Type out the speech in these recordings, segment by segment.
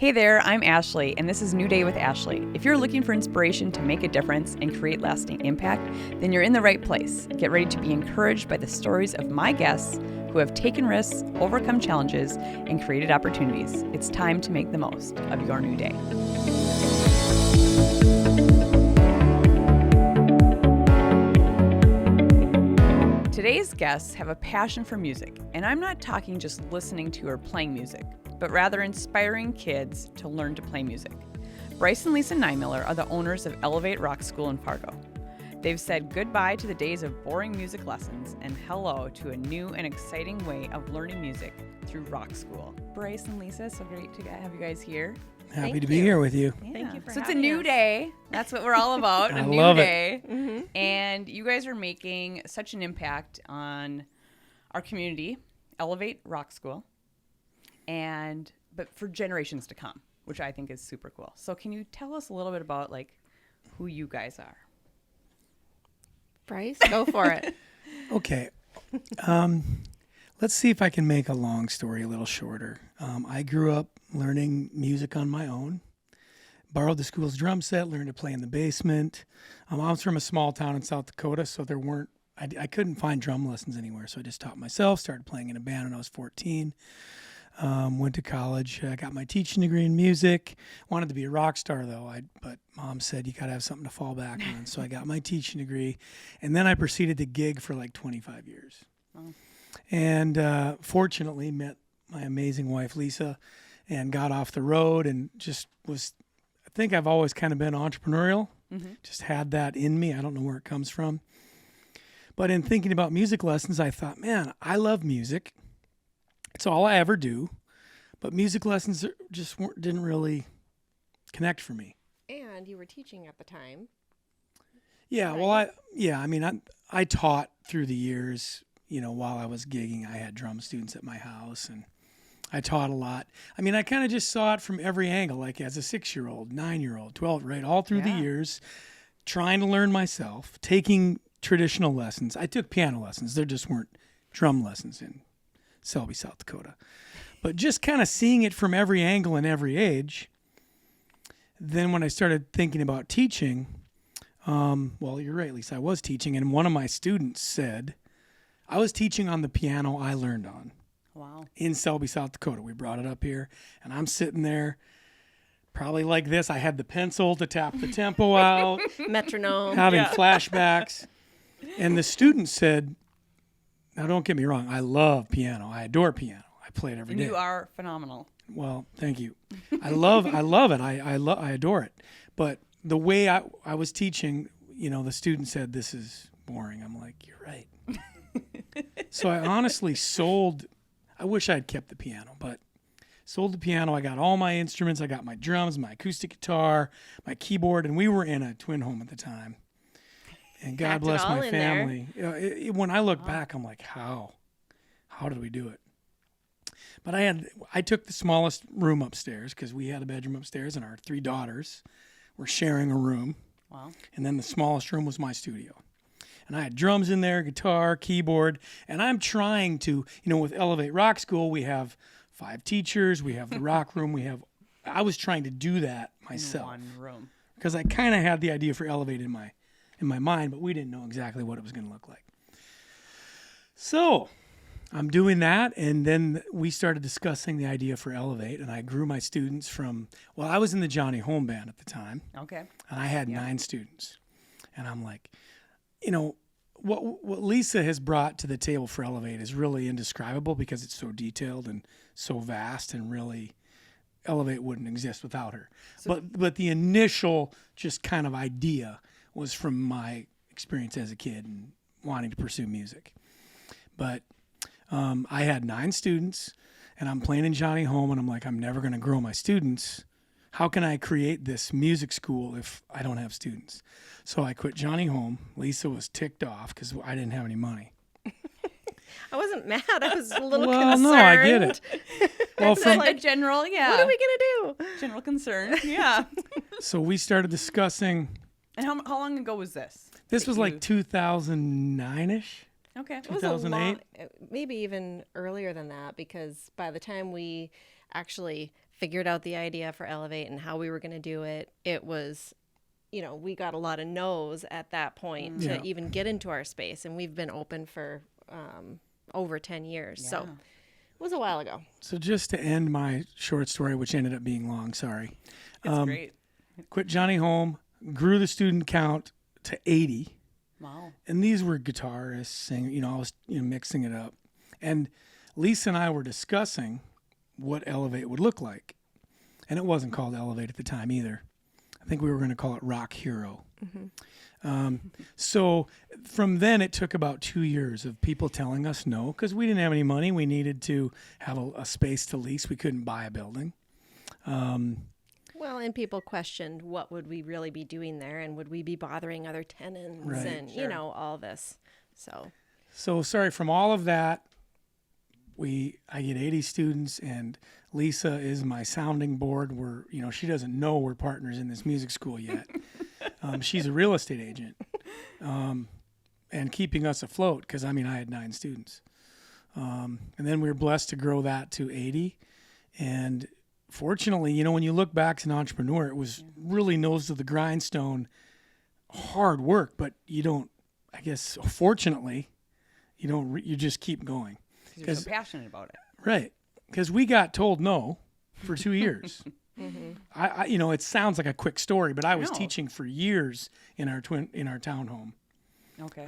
Hey there, I'm Ashley, and this is New Day with Ashley. If you're looking for inspiration to make a difference and create lasting impact, then you're in the right place. Get ready to be encouraged by the stories of my guests who have taken risks, overcome challenges, and created opportunities. It's time to make the most of your new day. Today's guests have a passion for music, and I'm not talking just listening to or playing music, but rather inspiring kids to learn to play music. Bryce and Lisa Niemiller are the owners of Elevate Rock School in Fargo. They've said goodbye to the days of boring music lessons and hello to a new and exciting way of learning music through rock school. Bryce and Lisa, so great to have you guys here. Happy to be here with you. Yeah. Thank you for So it's a having new us. day. That's what we're all about, a new love it. day. Mm-hmm. And you guys are making such an impact on our community, Elevate Rock School, but for generations to come, which I think is super cool. So can you tell us a little bit about who you guys are? Bryce, go for it. Okay. Let's see if I can make a long story a little shorter. I grew up learning music on my own, borrowed the school's drum set, learned to play in the basement. I was from a small town in South Dakota, so I couldn't find drum lessons anywhere, so I just taught myself, started playing in a band when I was 14. Went to college, got my teaching degree in music. Wanted to be a rock star though, but mom said you got to have something to fall back on. So I got my teaching degree, and then I proceeded to gig for like 25 years. Oh. And fortunately met my amazing wife Lisa, and got off the road and just was. I think I've always kind of been entrepreneurial. Mm-hmm. Just had that in me. I don't know where it comes from. But in thinking about music lessons, I thought, man, I love music. It's all I ever do, but music lessons just didn't really connect for me. And you were teaching at the time. Yeah, right? well, I taught through the years. While I was gigging, I had drum students at my house, and I taught a lot. I kind of just saw it from every angle, like as a 6-year-old, 9-year-old, 12, right, all through the years, trying to learn myself, taking traditional lessons. I took piano lessons. There just weren't drum lessons in Selby, South Dakota. But just kind of seeing it from every angle and every age. Then when I started thinking about teaching, well, you're right, Lisa, I was teaching, and one of my students said, I was teaching on the piano I learned on. Wow. In Selby, South Dakota. We brought it up here, and I'm sitting there probably like this. I had the pencil to tap the tempo out. Metronome. Having flashbacks. And the student said, now, don't get me wrong. I love piano. I adore piano. I play it every day. You are phenomenal. Well, thank you. I love it. I adore it. But the way I was teaching, the student said, this is boring. I'm like, you're right. So I honestly sold. I wish I'd kept the piano, but sold the piano. I got all my instruments. I got my drums, my acoustic guitar, my keyboard, and we were in a twin home at the time. And God bless my family. When I look back, I'm like, how did we do it? But I took the smallest room upstairs because we had a bedroom upstairs, and our 3 daughters were sharing a room. Wow. And then the smallest room was my studio. And I had drums in there, guitar, keyboard, and I'm trying to, with Elevate Rock School, we have 5 teachers, we have the rock room, I was trying to do that myself. In one room. Because I kind of had the idea for Elevate in my mind, but we didn't know exactly what it was going to look like. So I'm doing that, and then we started discussing the idea for Elevate, and I grew my students I was in the Johnny Home Band at the time. Okay. And I had 9 students. And I'm like, what Lisa has brought to the table for Elevate is really indescribable because it's so detailed and so vast, and really Elevate wouldn't exist without her. But the initial just kind of idea was from my experience as a kid and wanting to pursue music. But I had 9 students, and I'm playing in Johnny Home, and I'm like, I'm never going to grow my students. How can I create this music school if I don't have students? So I quit Johnny Home. Lisa was ticked off because I didn't have any money. I wasn't mad. I was a little concerned. Well, no, I get it. Well, from a general, What are we going to do? General concern, yeah. So we started discussing. And how long ago was this? This was like 2009-ish. Okay. 2008. Maybe even earlier than that, because by the time we actually figured out the idea for Elevate and how we were going to do it, it was, we got a lot of no's at that point Yeah. to even get into our space. And we've been open for over 10 years. So it was a while ago. So just to end my short story, which ended up being long, sorry. It's great. Quit Johnny Home, grew the student count to 80. Wow. And these were guitarists, singing, I was mixing it up. And Lisa and I were discussing what Elevate would look like. And it wasn't called Elevate at the time either. I think we were going to call it Rock Hero. So from then it took about 2 years of people telling us no, because we didn't have any money. We needed to have a space to lease. We couldn't buy a building. Well, and people questioned what would we really be doing there, and would we be bothering other tenants, Right. and all this. So sorry, from all of that, I get 80 students, and Lisa is my sounding board. She doesn't know we're partners in this music school yet. She's a real estate agent, and keeping us afloat because I had 9 students. And then we were blessed to grow that to 80. And fortunately, when you look back as an entrepreneur, it was really nose to the grindstone, hard work, but you don't, I guess, fortunately, you just keep going. Because you're so passionate about it. Right. Because we got told no for 2 years. I it sounds like a quick story, but I was teaching for years in our townhome. Okay.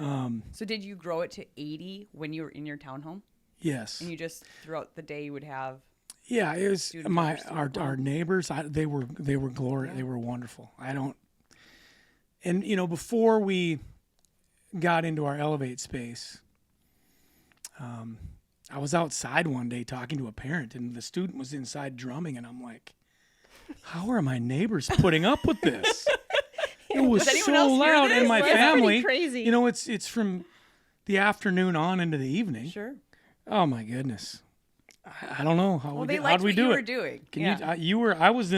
So did you grow it to 80 when you were in your townhome? Yes. And you just throughout the day you would have. Yeah, it was Student our neighbors. They were glorious. Yeah. They were wonderful. Before we got into our Elevate space, I was outside one day talking to a parent, and the student was inside drumming, and I'm like, "How are my neighbors putting up with this?" It was Does anyone so else hear loud, this? and my That's family, pretty crazy. it's from the afternoon on into the evening. Sure. Oh my goodness. I don't know how Well, we they how'd liked we what do you it. were doing. Can Yeah. I was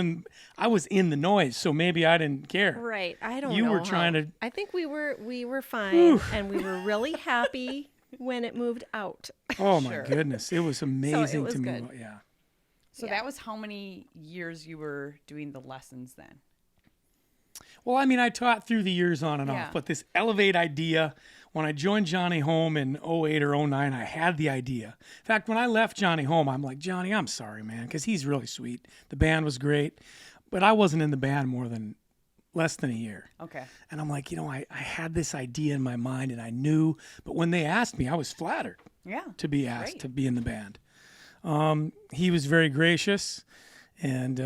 in the noise, so maybe I didn't care. Right. I don't know. You were trying to. I think we were fine, and we were really happy when it moved out. Oh Sure. my goodness, it was amazing was to me. good. Yeah. So Yeah. that was how many years you were doing the lessons then? Well, I taught through the years on and Yeah. off, but this Elevate idea, when I joined Johnny Home in 08 or 09, I had the idea. In fact, when I left Johnny Home, I'm like, Johnny, I'm sorry, man, because he's really sweet. The band was great, but I wasn't in the band less than a year. Okay. And I'm like, I had this idea in my mind and I knew, but when they asked me, I was flattered Yeah. to be asked Great. to be in the band. He was very gracious. And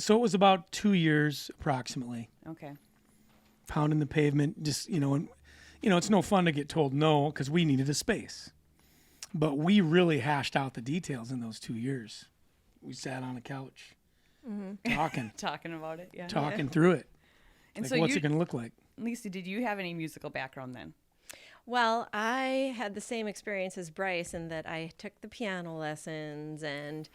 so it was about 2 years approximately, Okay. pounding the pavement, just, and, it's no fun to get told no because we needed a space. But we really hashed out the details in those 2 years. We sat on a couch talking Talking about it. Yeah. talking through it. And Like, so what's it going to look like? Lisa, did you have any musical background then? Well, I had the same experience as Bryce in that I took the piano lessons, and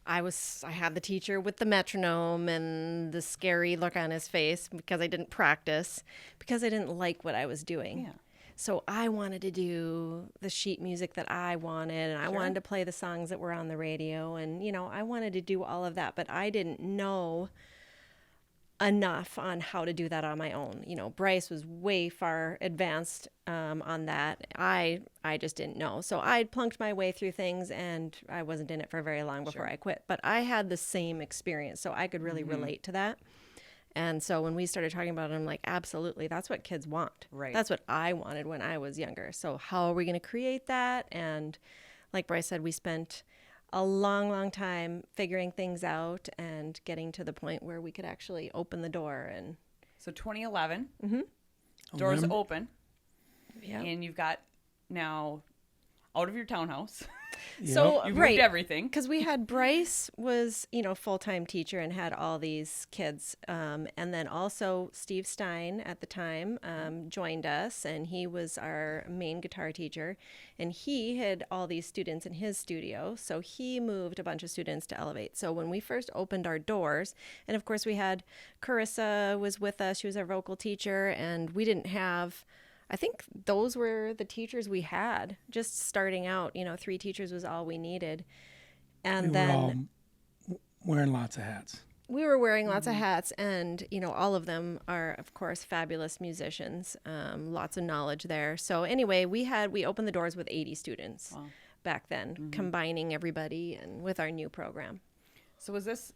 I had the teacher with the metronome and the scary look on his face because I didn't practice, because I didn't like what I was doing. Yeah. So I wanted to do the sheet music that I wanted, and I wanted to play the songs that were on the radio, and I wanted to do all of that, but I didn't know enough on how to do that on my own. Bryce was way far advanced on that. I just didn't know. So I plunked my way through things, and I wasn't in it for very long before I quit. But I had the same experience, so I could really relate to that. And so when we started talking about it, I'm like, absolutely, that's what kids want. Right. That's what I wanted when I was younger. So how are we going to create that? And like Bryce said, we spent a long, long time figuring things out and getting to the point where we could actually open the door. And So 2011, Oh, doors remember- open, yeah. and you've got now out of your townhouse. So You've right, moved everything. because we had Bryce was full-time teacher and had all these kids, and then also Steve Stein at the time joined us, and he was our main guitar teacher, and he had all these students in his studio, so he moved a bunch of students to Elevate. So when we first opened our doors, and of course we had Carissa was with us, she was our vocal teacher, and we didn't have, I think those were the teachers we had just starting out. 3 teachers was all we needed. And We were then, wearing lots of hats. We were wearing lots of hats, and all of them are, of course, fabulous musicians. Lots of knowledge there. So anyway, we opened the doors with 80 students back then, combining everybody and with our new program. So was this?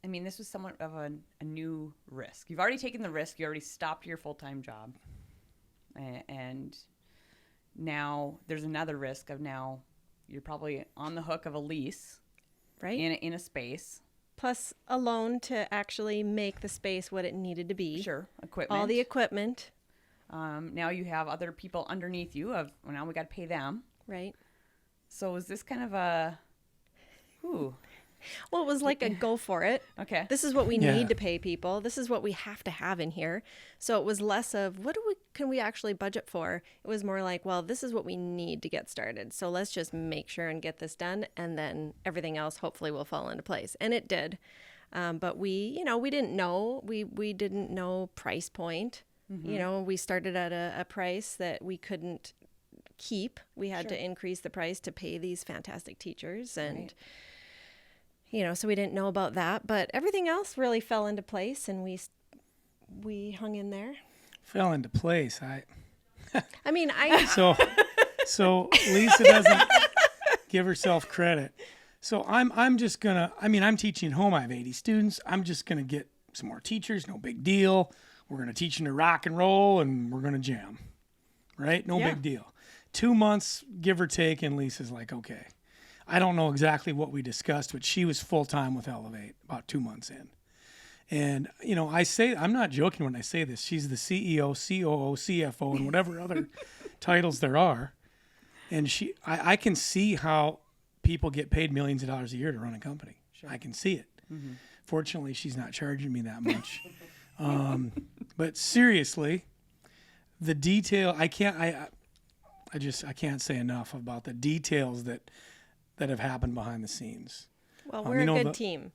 I mean, this was somewhat of a new risk. You've already taken the risk. You already stopped your full-time job, and now there's another risk of now you're probably on the hook of a lease, right? In a space. Plus a loan to actually make the space what it needed to be. Sure, equipment. All the equipment. Now you have other people underneath you. Now we got to pay them. Right. So is this kind of a, Well, it was like a go for it. Okay. This is what we need to pay people. This is what we have to have in here. So it was less of can we actually budget for? It was more like, well, this is what we need to get started. So let's just make sure and get this done, and then everything else hopefully will fall into place. And it did. But we didn't know. We didn't know price point. We started at a price that we couldn't keep. We had to increase the price to pay these fantastic teachers, and so we didn't know about that, but everything else really fell into place, and we hung in there. Fell into place. So Lisa doesn't give herself credit. So I'm just gonna. I'm teaching at home. I have 80 students. I'm just gonna get some more teachers. No big deal. We're gonna teach them to rock and roll, and we're gonna jam. Right? No big deal. 2 months, give or take, and Lisa's like, okay. I don't know exactly what we discussed, but she was full-time with Elevate about 2 months in. And, I'm not joking when I say this. She's the CEO, COO, CFO, and whatever other titles there are. And I can see how people get paid millions of dollars a year to run a company. Sure. I can see it. Mm-hmm. Fortunately, she's not charging me that much. But seriously, the detail, I can't say enough about the details that have happened behind the scenes. Well, we're a good team.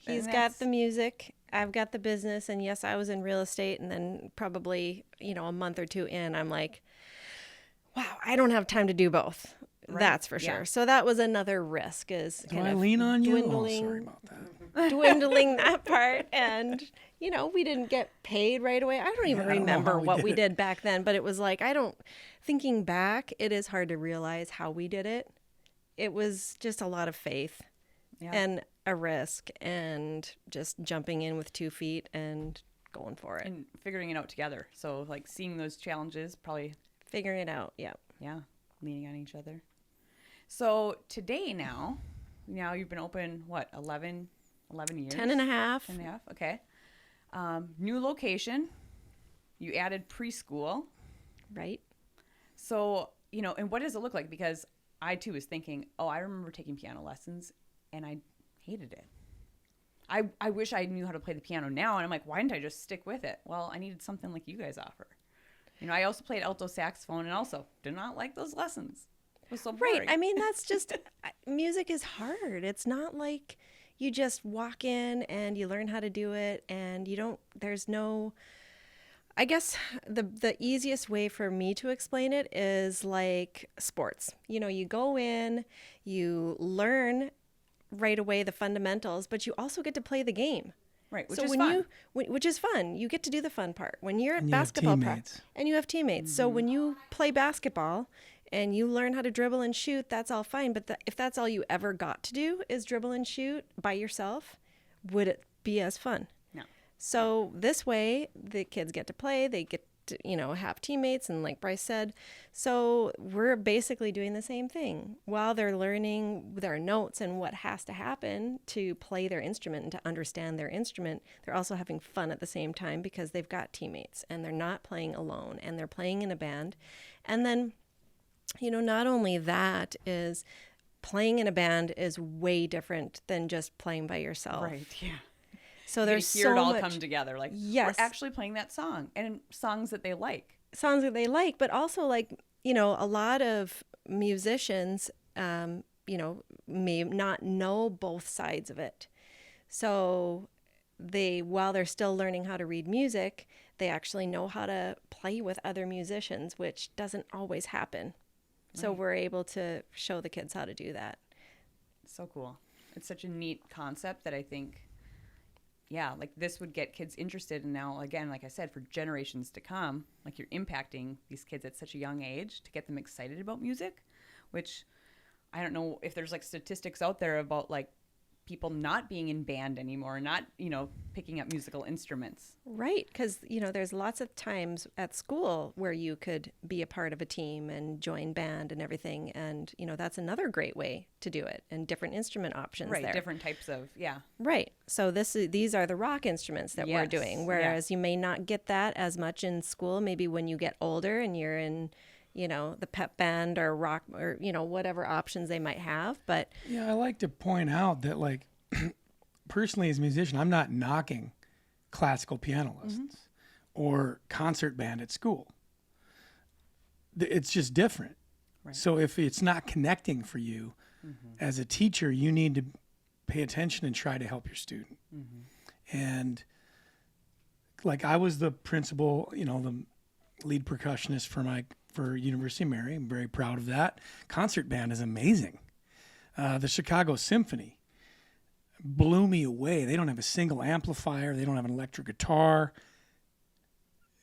He's got the music, I've got the business, and yes, I was in real estate, and then probably, a month or two in, I'm like, wow, I don't have time to do both. Right. That's for sure. So that was another risk, is kind of lean on you? Sorry about that. Dwindling that part, and we didn't get paid right away. I don't even remember what we did back then, but it was like, thinking back, it is hard to realize how we did it. It was just a lot of faith and a risk, and just jumping in with 2 feet and going for it. And figuring it out together. So like seeing those challenges, probably figuring it out. Yeah. Yeah. Leaning on each other. So today now you've been open, 11 years? 10 and a half. 10 and a half. Okay. New location. You added preschool. Right. So, and what does it look like? Because I too was thinking, I remember taking piano lessons and I hated it. I wish I knew how to play the piano now, and I'm like, why didn't I just stick with it? Well, I needed something like you guys offer. I also played alto saxophone and also did not like those lessons. It was so boring. Right. That's just, music is hard. It's not like you just walk in and you learn how to do it, and I guess the easiest way for me to explain it is like sports. You go in, you learn right away the fundamentals, but you also get to play the game. Right, which is fun. Which is fun. You get to do the fun part. When you're at basketball practice and you have teammates. Mm-hmm. So when you play basketball and you learn how to dribble and shoot, that's all fine. But if that's all you ever got to do is dribble and shoot by yourself, would it be as fun? No. So this way, the kids get to play. They get to, have teammates, and like Bryce said. So we're basically doing the same thing. While they're learning their notes and what has to happen to play their instrument and to understand their instrument, they're also having fun at the same time because they've got teammates and they're not playing alone and they're playing in a band. And then, not only that, is playing in a band is way different than just playing by yourself. Right, yeah. So there's so much. Hear it all come together. Like, yes, we're actually playing that song, and songs that they like. But also like, a lot of musicians, may not know both sides of it. So while they're still learning how to read music, they actually know how to play with other musicians, which doesn't always happen. Right. So we're able to show the kids how to do that. So cool. It's such a neat concept that I think, yeah, like this would get kids interested. And now, again, like I said, for generations to come, like you're impacting these kids at such a young age to get them excited about music, which I don't know if there's like statistics out there about like people not being in band anymore, not, picking up musical instruments. Right, because, there's lots of times at school where you could be a part of a team and join band and everything. And, that's another great way to do it, and different instrument options Right, there. different types of, yeah. Right. So these are the rock instruments that we're doing, whereas you may not get that as much in school, maybe when you get older and you're in the pep band or rock or, whatever options they might have. But yeah, I like to point out that, like, personally as a musician, I'm not knocking classical piano lessons or concert band at school. It's just different. Right. So if it's not connecting for you as a teacher, you need to pay attention and try to help your student. And like, I was the principal, the lead percussionist for University of Mary. I'm very proud of that. Concert band is amazing. The Chicago Symphony blew me away. They don't have a single amplifier. They don't have an electric guitar.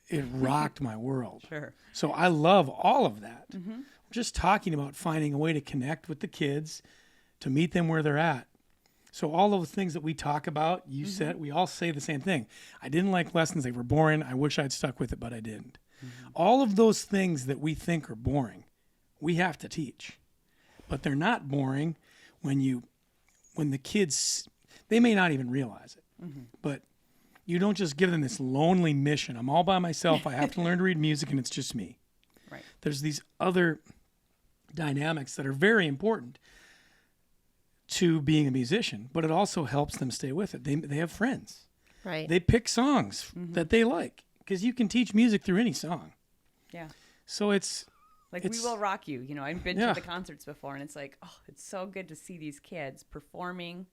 It rocked my world. Sure. So I love all of that. We're just talking about finding a way to connect with the kids, to meet them where they're at. So all of the things that we talk about, you said, we all say the same thing. I didn't like lessons. They were boring. I wish I'd stuck with it, but I didn't. All of those things that we think are boring, we have to teach. But they're not boring when the kids, they may not even realize it, but you don't just give them this lonely mission. I'm all by myself. I have to learn to read music, and it's just me. Right. There's these other dynamics that are very important to being a musician, but it also helps them stay with it. They have friends. Right. They pick songs that they like, because you can teach music through any song. Yeah. So it's like, We Will Rock You. I've been to the concerts before, and it's like, oh, it's so good to see these kids performing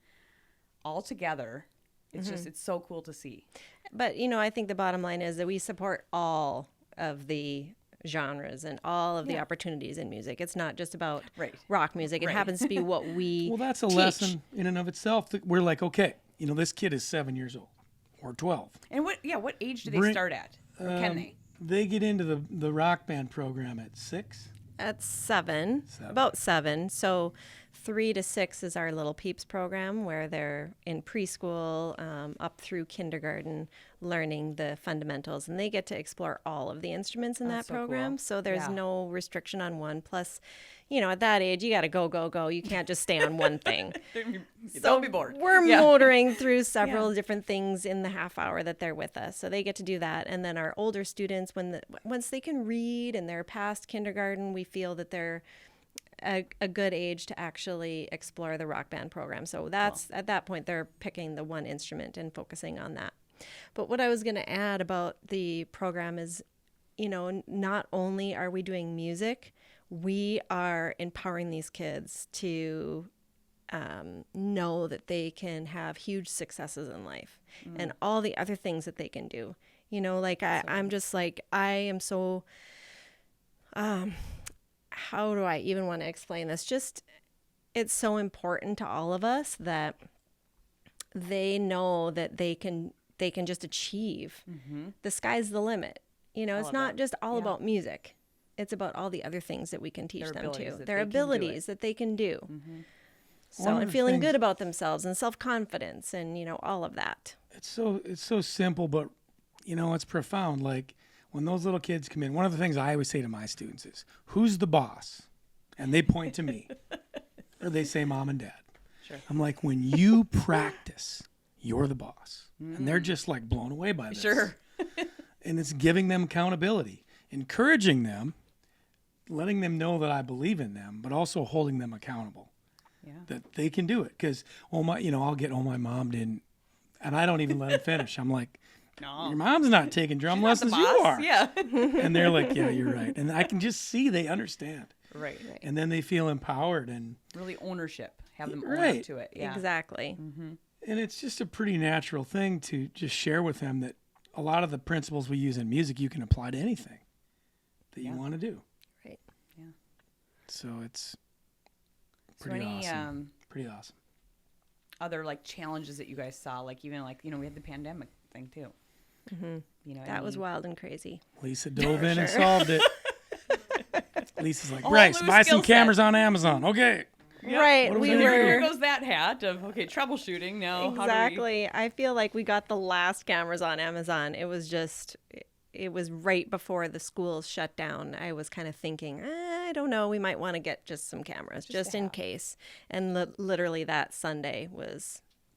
all together. It's just, it's so cool to see. But, I think the bottom line is that we support all of the genres and all of the opportunities in music. It's not just about rock music. It happens to be what we Well, that's a teach. lesson in and of itself that we're like, okay, this kid is 7 years old or 12. And what age do they start at? Or can they? They get into the rock band program at 6. At 7, about 7. So 3 to 6 is our Little Peeps program, where they're in preschool up through kindergarten learning the fundamentals, and they get to explore all of the instruments in that program. Cool. So there's no restriction on one. Plus, at that age, you got to go. You can't just stay on one thing. They'll be bored. We're motoring through several different things in the half hour that they're with us. So they get to do that. And then our older students, once they can read and they're past kindergarten, we feel that they're a good age to actually explore the rock band program. So that's at that point, they're picking the one instrument and focusing on that. But what I was going to add about the program is, not only are we doing music, we are empowering these kids to know that they can have huge successes in life and all the other things that they can do. I'm just like, I am so, how do I even want to explain this? Just, it's so important to all of us that they know that they can just achieve. The sky's the limit. It's not just all about music. It's about all the other things that we can teach them too. Their abilities that they can do. So, and feeling good about themselves and self-confidence and, all of that. It's so simple, but, it's profound. Like, when those little kids come in, one of the things I always say to my students is, who's the boss? And they point to me. Or they say mom and dad. Sure. I'm like, when you practice, you're the boss. And they're just like blown away by this. Sure. And it's giving them accountability, encouraging them, letting them know that I believe in them, but also holding them accountable. Yeah. That they can do it. Because, I'll get, my mom didn't. And I don't even let them finish. I'm like, no, your mom's not taking drum lessons, you are. Yeah. And they're like, yeah, you're right. And I can just see they understand. Right. And then they feel empowered and really ownership. Have them own up to it. Yeah. Exactly. And it's just a pretty natural thing to just share with them that a lot of the principles we use in music you can apply to anything that you want to do. Right. Yeah. So it's pretty awesome. Pretty awesome. other like challenges that you guys saw? Like even like, we had the pandemic thing too. Mm-hmm. That was wild and crazy. Lisa dove in and solved it. Lisa's like, Whole Bryce, new buy skill some set. cameras on Amazon. Okay. Right. What are we We gonna do? Here were goes that hat of, troubleshooting now. exactly. I feel like we got the last cameras on Amazon. It was right before the schools shut down. I was kind of thinking, I don't know, we might want to get just some cameras just in case. And literally that Sunday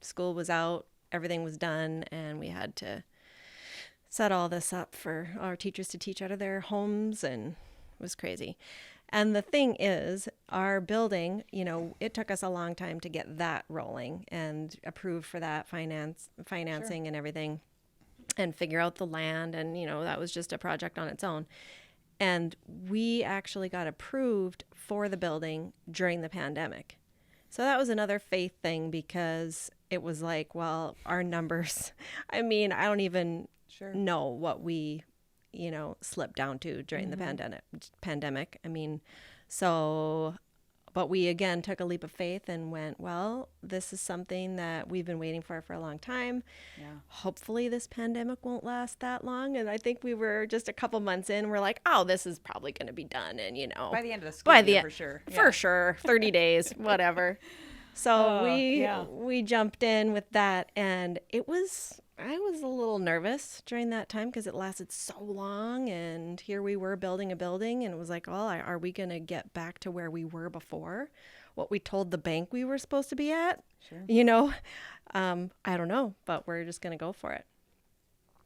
school was out, everything was done, and we had to set all this up for our teachers to teach out of their homes, and it was crazy. And the thing is, our building, it took us a long time to get that rolling and approved for that financing and everything, and figure out the land. And, that was just a project on its own. And we actually got approved for the building during the pandemic. So that was another faith thing, because it was like, well, our numbers, I don't even know what we slipped down to during the pandemic. But we again took a leap of faith and went, well, this is something that we've been waiting for a long time. Yeah. Hopefully this pandemic won't last that long. And I think we were just a couple months in, we're like, oh, this is probably going to be done. And, by the end of the school year, for sure. Yeah. For sure. 30 days, whatever. So we jumped in with that, and I was a little nervous during that time because it lasted so long, and here we were building a building, and it was like, well, are we going to get back to where we were before? What we told the bank we were supposed to be at? Sure. I don't know, but we're just going to go for it.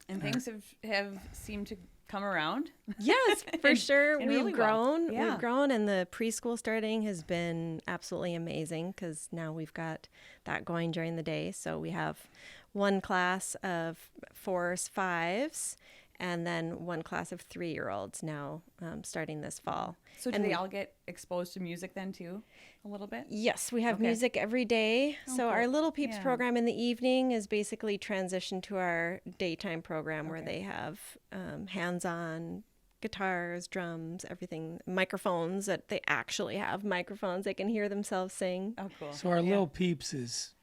And things have seemed to come around. Yes, for sure. And We've really grown. well. Yeah. We've grown, and the preschool starting has been absolutely amazing, because now we've got that going during the day. So we have one class of 4s, 5s, and then one class of 3-year-olds now, starting this fall. So do they all get exposed to music then too, a little bit? Yes, we have music every day. So our Little Peeps Yeah. program in the evening is basically transitioned to our daytime program, where they have hands-on guitars, drums, everything, microphones, that they actually have microphones. They can hear themselves sing. Oh, cool. So our Little Peeps is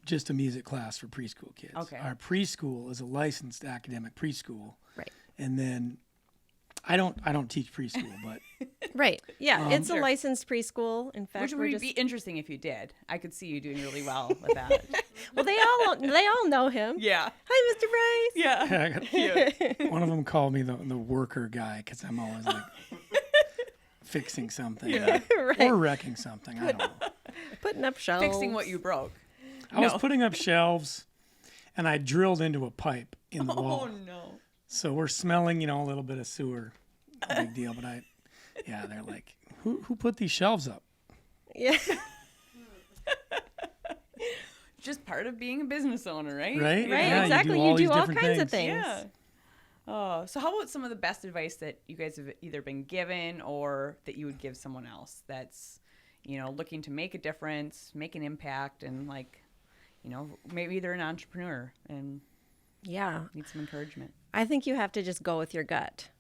just a music class for preschool kids. Okay. Our preschool is a licensed academic preschool. Right. And then I don't teach preschool, but Right. Yeah, it's Sure. a licensed preschool. In fact, Which we're would just be interesting if you did. I could see you doing really well with that. well, they all know him. Yeah. Hi, Mr. Bryce. Yeah. I got, Cute. one of them called me the worker guy because I'm always like fixing something Right. or wrecking something. I don't know. Putting up shelves. Fixing what you broke. I was putting up shelves, and I drilled into a pipe in the wall. Oh, no. So we're smelling, a little bit of sewer. No big deal, but they're like, who put these shelves up? Yeah. Just part of being a business owner, right? Right? Right, Yeah, exactly. You You do do all all these kinds of different things. Yeah. Oh, so how about some of the best advice that you guys have either been given or that you would give someone else that's, looking to make a difference, make an impact, and maybe they're an entrepreneur and Yeah. need some encouragement? I think you have to just go with your gut.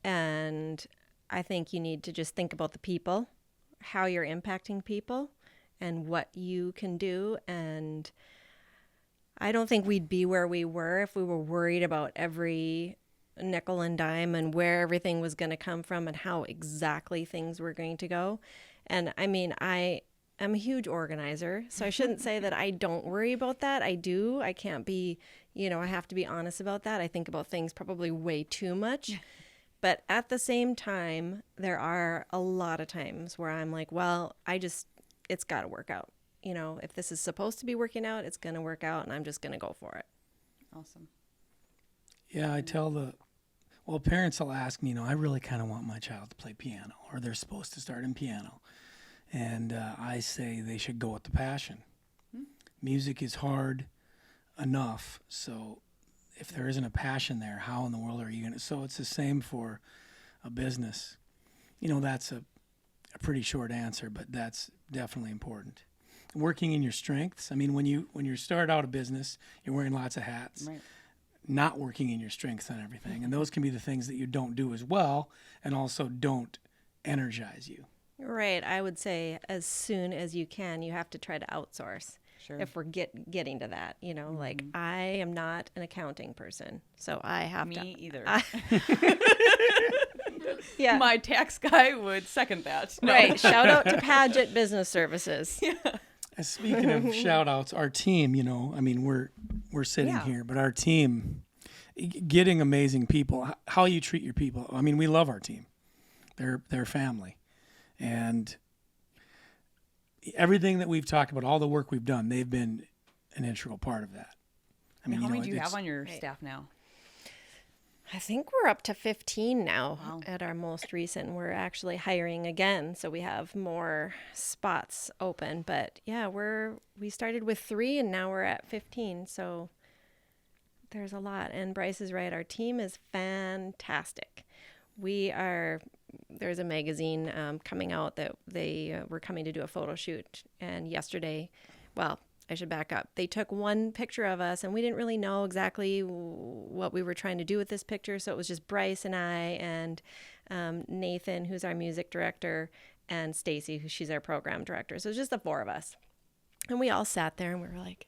And I think you need to just think about the people, how you're impacting people, and what you can do. And I don't think we'd be where we were if we were worried about every nickel and dime and where everything was going to come from and how exactly things were going to go. And I'm a huge organizer, so I shouldn't say that I don't worry about that. I do. I can't be, I have to be honest about that. I think about things probably way too much. But at the same time, there are a lot of times where I'm like, well, it's got to work out. If this is supposed to be working out, it's going to work out, and I'm just going to go for it. Awesome. Yeah, I tell parents will ask me, I really kind of want my child to play piano, or they're supposed to start in piano. And I say they should go with the passion. Music is hard enough, so if there isn't a passion there, how in the world are you going to? So it's the same for a business. That's a pretty short answer, but that's definitely important. Working in your strengths. I mean, when you start out a business, you're wearing lots of hats. Right. Not working in your strengths on everything. And those can be the things that you don't do as well and also don't energize you. Right. I would say as soon as you can, you have to try to outsource. Sure. if we're getting to that, like I am not an accounting person, so I have to. Me either. Yeah. My tax guy would second that. No. Right. Shout out to Paget Business Services. Yeah. Speaking of shout outs, our team, I mean, we're sitting here, but our team, getting amazing people, how you treat your people. I mean, we love our team. They're family. And everything that we've talked about, all the work we've done, they've been an integral part of that. I mean, how many do you have on your staff now? I think we're up to 15 now. Wow. At our most recent. We're actually hiring again, so we have more spots open. But yeah, we started with 3 and now we're at 15. So there's a lot. And Bryce is right. Our team is fantastic. There's a magazine coming out that they were coming to do a photo shoot. And yesterday, well, I should back up. They took one picture of us, and we didn't really know exactly what we were trying to do with this picture. So it was just Bryce and I and Nathan, who's our music director, and Stacy, she's our program director. So it was just the 4 of us. And we all sat there, and we were like,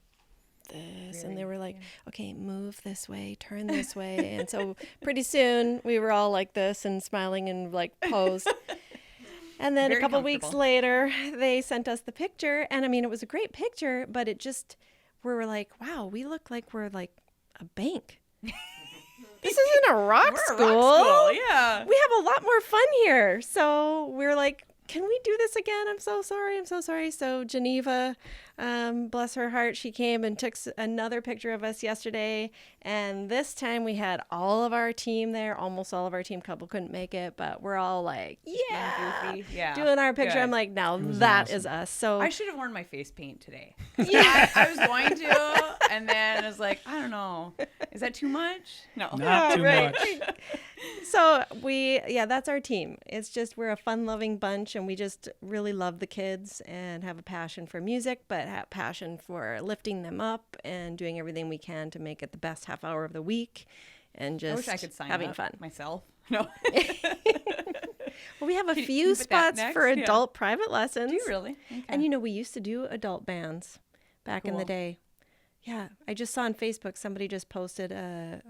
this. And they were like, okay, move this way, turn this way. And so pretty soon, we were all like this and smiling and like posed. And then Very a couple weeks later, they sent us the picture. And I mean, it was a great picture, but we were like, wow, we look like we're like a bank. This isn't a rock school. A rock school, yeah. We have a lot more fun here. So we're like, can we do this again? I'm so sorry. So Geneva, bless her heart, she came and took another picture of us yesterday. And this time we had all of our team there. Almost all of our team. Couple couldn't make it, but we're all like, yeah, doing our picture. Good. I'm like, now that is us. So I should have worn my face paint today. yeah, I was going to, and then I was like, I don't know. Is that too much? No. Not too much. So that's our team. It's just, we're a fun-loving bunch, and we just really love the kids and have a passion for music, but have passion for lifting them up and doing everything we can to make it the best half hour of the week, and just I wish I could sign having up fun myself. No. Well, we have a Can you few put that spots next? for Yeah. adult private lessons. Do you really? Okay. And we used to do adult bands back in the Cool. day. Yeah, I just saw on Facebook somebody just posted a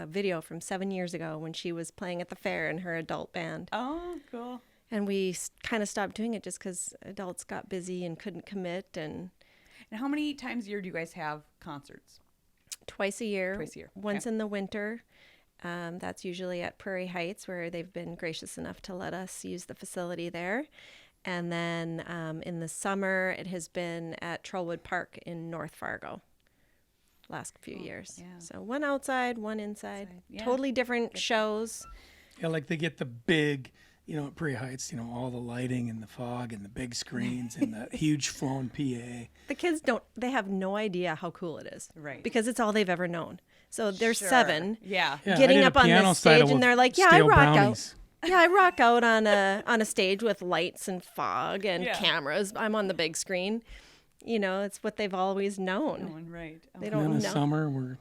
video from 7 years ago when she was playing at the fair in her adult band. Oh, cool. And we kind of stopped doing it just because adults got busy and couldn't commit. And And how many times a year do you guys have concerts? twice a year. Twice a year. Once Okay. in the winter. That's usually at Prairie Heights, where they've been gracious enough to let us use the facility there. And then in the summer, it has been at Trollwood Park in North Fargo. Last few years. yeah. So one outside, one inside. Yeah. Totally different shows. Yeah, like they get the big, at Prairie Heights, all the lighting and the fog and the big screens and the huge flown PA. The kids they have no idea how cool it is. Right. Because it's all they've ever known. So they're Sure. 7. Yeah. Yeah, I Getting did a up on piano the stage recital and they're with like, yeah, I stale rock brownies. out. Yeah, I rock out on a stage with lights and fog and Yeah. cameras. I'm on the big screen. It's what they've always known. Right. They And don't in the know. summer, we're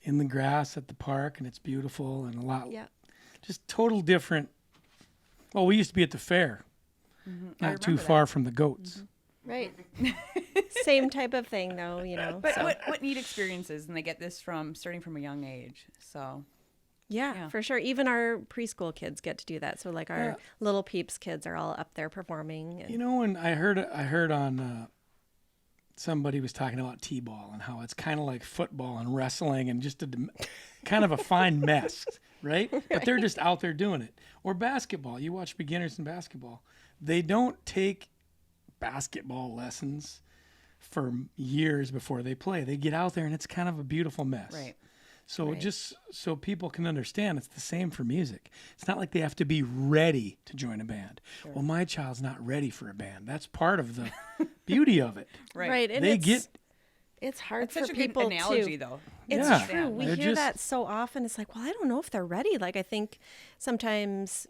in the grass at the park, and it's beautiful and a lot, Yeah. just total different. Well, we used to be at the fair, not too remember far from the goats. Right. Same type of thing, though, But so. what neat experiences, and they get this starting from a young age. So Yeah, for sure. Even our preschool kids get to do that. So, like, our little peeps kids are all up there performing. And And I heard on somebody was talking about t-ball and how it's kind of like football and wrestling and just kind of a fine mess, right? But they're just out there doing it. Or basketball. You watch beginners in basketball. They don't take basketball lessons for years before they play. They get out there and it's kind of a beautiful mess. Right. So just so people can understand, it's the same for music. It's not like they have to be ready to join a band. Sure. Well, my child's not ready for a band. That's part of the beauty of it. Right. And it's hard That's for such a people good analogy, too. though. It's Yeah. true. We They're hear just- that so often. It's like, well, I don't know if they're ready. Like, I think sometimes,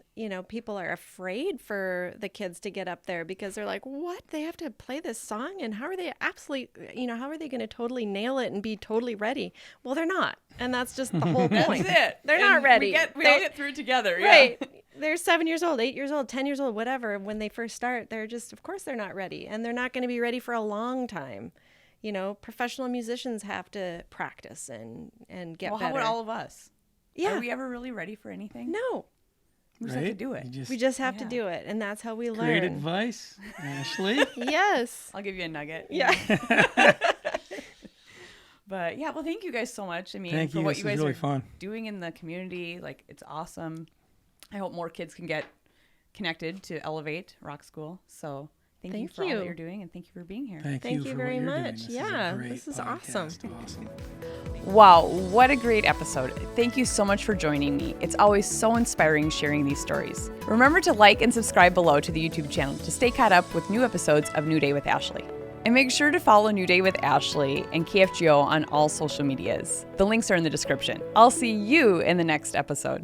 people are afraid for the kids to get up there because they're like, what? They have to play this song? And how are they how are they going to totally nail it and be totally ready? Well, they're not. And that's just the whole point. That's it. They're And not ready. We all get through it together. Yeah. Right. They're 7 years old, 8 years old, 10 years old, whatever. When they first start, of course, they're not ready. And they're not going to be ready for a long time. You know, professional musicians have to practice and get Well, better. how about all of us? Yeah. Are we ever really ready for anything? No, We just have to Right? do it. You we just have Yeah. to do it, and that's how we great learn. advice, Ashley. Yes. I'll give you a nugget. Yeah. But yeah, well, thank you guys so much. I mean, Thank for you. what This you was guys really are fun. doing in the community, like it's awesome. I hope more kids can get connected to Elevate Rock School. So thank you Thank for all you. that you're doing, and thank you for being here. Thank you you for very what you're much. doing. Yeah, is a great this is awesome. Awesome. Wow, what a great episode. Thank you so much for joining me. It's always so inspiring sharing these stories. Remember to like and subscribe below to the YouTube channel to stay caught up with new episodes of New Day with Ashley. And make sure to follow New Day with Ashley and KFGO on all social medias. The links are in the description. I'll see you in the next episode.